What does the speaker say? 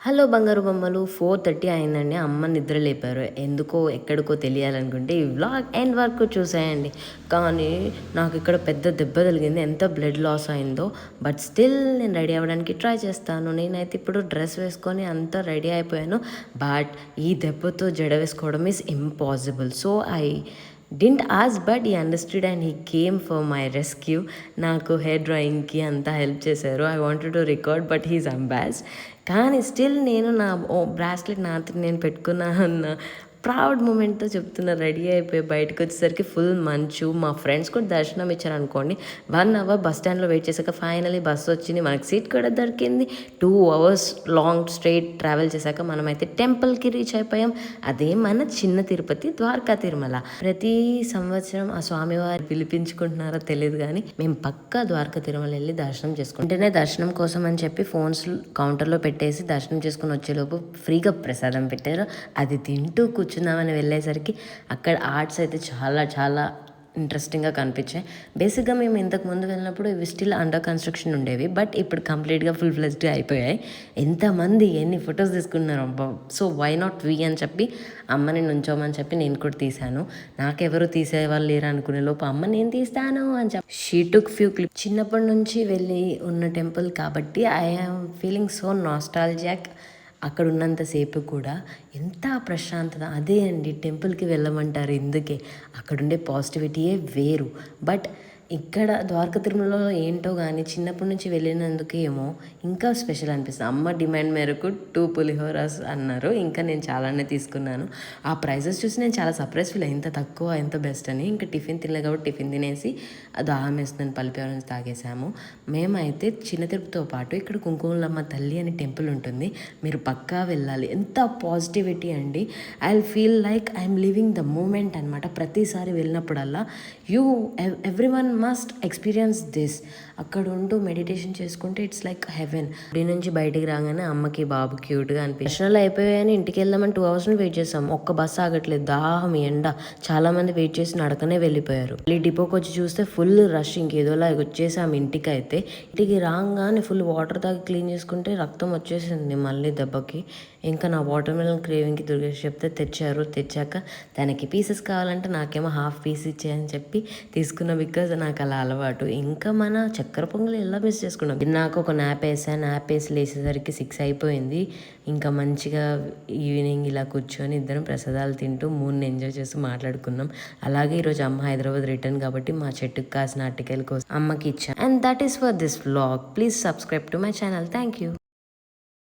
Hello బంగారు బొమ్మలు 4:30 అయిందండి. అమ్మ నిద్ర లేపారు. ఎందుకో ఎక్కడికో తెలియాలనుకుంటే ఈ వ్లాగ్ ఎండ్ వరకు చూసేయండి. కానీ నాకు ఇక్కడ పెద్ద దెబ్బ తగిలింది. ఎంత బ్లడ్ లాస్ అయిందో. బట్ స్టిల్ నేను రెడీ అవ్వడానికి ట్రై చేస్తాను. నేనైతే ఇప్పుడు డ్రెస్ వేసుకొని అంతా రెడీ అయిపోయాను. బట్ ఈ దెబ్బతో జడ వేసుకోవడం is impossible. So I didn't ask but he understood and he came for my rescue. నాకు హెయిర్ డ్రాయింగ్కి అంతా హెల్ప్ చేశారు. I wanted to record but he's embarrassed. కానీ స్టిల్ నేను నా బ్రాస్లెట్ నాతో నేను పెట్టుకున్నా అన్న ప్రౌడ్ మూమెంట్తో చెప్తున్నా. రెడీ అయిపోయి బయటకు వచ్చేసరికి ఫుల్ మంచు. మా ఫ్రెండ్స్ కూడా దర్శనం ఇచ్చారనుకోండి. 1 అవర్ బస్ స్టాండ్లో వెయిట్ చేశాక ఫైనలీ బస్సు వచ్చింది. మనకు సీట్ కూడా దొరికింది. 2 అవర్స్ లాంగ్ స్ట్రైట్ ట్రావెల్ చేశాక మనమైతే టెంపుల్కి రీచ్ అయిపోయాం. అదే మన చిన్న తిరుపతి, ద్వారకా తిరుమల. ప్రతి సంవత్సరం ఆ స్వామివారు పిలిపించుకుంటున్నారో తెలియదు కానీ మేము పక్కా ద్వారకా తిరుమల వెళ్ళి దర్శనం చేసుకుంటేనే దర్శనం కోసం అని చెప్పి ఫోన్స్ కౌంటర్లో పెట్టేసి దర్శనం చేసుకుని వచ్చేలోపు ఫ్రీగా ప్రసాదం పెట్టారు. అది తింటూ కూర్చుందామని వెళ్ళేసరికి అక్కడ ఆర్ట్స్ అయితే చాలా చాలా ఇంట్రెస్టింగ్గా కనిపించాయి. బేసిక్గా మేము ఇంతకు ముందు వెళ్ళినప్పుడు ఇవి స్టిల్ అండర్ కన్స్ట్రక్షన్ ఉండేవి. బట్ ఇప్పుడు కంప్లీట్గా ఫుల్ ఫ్లెజ్డ్గా అయిపోయాయి. ఎంతమంది ఎన్ని ఫొటోస్ తీసుకున్నారు అబ్బా. సో వై నాట్ వి అని చెప్పి అమ్మని నుంచోమని చెప్పి నేను కూడా తీశాను. నాకెవరు తీసేవాళ్ళు లేరు అనుకునే లోపు అమ్మ నేను తీస్తాను అని చెప్పి షీ టుక్ ఫ్యూ క్లిప్. చిన్నప్పటి నుంచి వెళ్ళి ఉన్న టెంపుల్ కాబట్టి ఐ ఆమ్ ఫీలింగ్ సో నాస్టాల్జియాక్. అక్కడ ఉన్నంతసేపు కూడా ఎంత ప్రశాంతత. అదే అండి టెంపుల్కి వెళ్ళమంటారు ఇందుకే. అక్కడుండే పాజిటివిటీయే వేరు. బట్ ఇక్కడ ద్వారకా తిరుమలలో ఏంటో కానీ చిన్నప్పటి నుంచి వెళ్ళినందుకు ఏమో ఇంకా స్పెషల్ అనిపిస్తుంది. అమ్మ డిమాండ్ మేరకు 2 పులిహోరాస్ అన్నారు. ఇంకా నేను చాలానే తీసుకున్నాను. ఆ ప్రైజెస్ చూసి నేను చాలా సర్ప్రైజ్ ఫీల్. ఎంత తక్కువ ఎంత బెస్ట్ అని. ఇంకా టిఫిన్ తినలే కాబట్టి టిఫిన్ తినేసి దాహం వేస్తుందని పల్లిపేర నుంచి తాగేసాము. మేమైతే చిన్న తిరుపతితో పాటు ఇక్కడ కుంకుమలమ్మ తల్లి అని టెంపుల్ ఉంటుంది. మీరు పక్కా వెళ్ళాలి. ఎంత పాజిటివిటీ అండి. I feel like I'm living the moment అనమాట. ప్రతిసారి వెళ్ళినప్పుడల్లా everyone must experience this. అక్కడ ఉంటూ మెడిటేషన్ చేసుకుంటే ఇట్స్ లైక్ హెవెన్. గుడి నుంచి బయటికి రాగానే అమ్మకి బాబు క్యూట్గా అనిపి దర్శనాలు అయిపోయాయని ఇంటికి వెళ్దామని 2 అవర్స్ వెయిట్ చేసాం. ఒక్క బస్సు ఆగట్లేదు. దాహం ఎండ. చాలా మంది వెయిట్ చేసి నడకనే వెళ్ళిపోయారు. మళ్ళీ డిపోకి వచ్చి చూస్తే ఫుల్ రష్. ఇంకేదోలా వచ్చేసాం ఇంటికి. అయితే ఇంటికి రాగానే ఫుల్ వాటర్ తాగి క్లీన్ చేసుకుంటే రక్తం వచ్చేసింది మళ్ళీ దెబ్బకి. ఇంకా నా వాటర్ మెలన్ క్రేవింగ్కి దుర్గేష్ చెప్తే తెచ్చారు. తెచ్చాక దానికి పీసెస్ కావాలంటే నాకేమో హాఫ్ పీస్ ఇచ్చేయని చెప్పి తీసుకున్నా. బికాజ్ నాకు అలా అలవాటు. ఇంకా మన చక్కెర పొంగల్ ఎలా మిస్ చేసుకున్నాం. నాకు ఒక నాప్ వేసాను. నాప్ వేసి లేచేసరికి 6 అయిపోయింది. ఇంకా మంచిగా ఈవినింగ్ ఇలా కూర్చొని ఇద్దరం ప్రసాదాలు తింటూ మూడ్ని ఎంజాయ్ చేస్తూ మాట్లాడుకున్నాం. అలాగే ఈరోజు అమ్మ హైదరాబాద్ రిటర్న్ కాబట్టి మా చెట్టుకు కాసిన అరటికాయల కోసం అమ్మకి ఇచ్చాను. And that is for this vlog. Please subscribe to my channel. Thank you.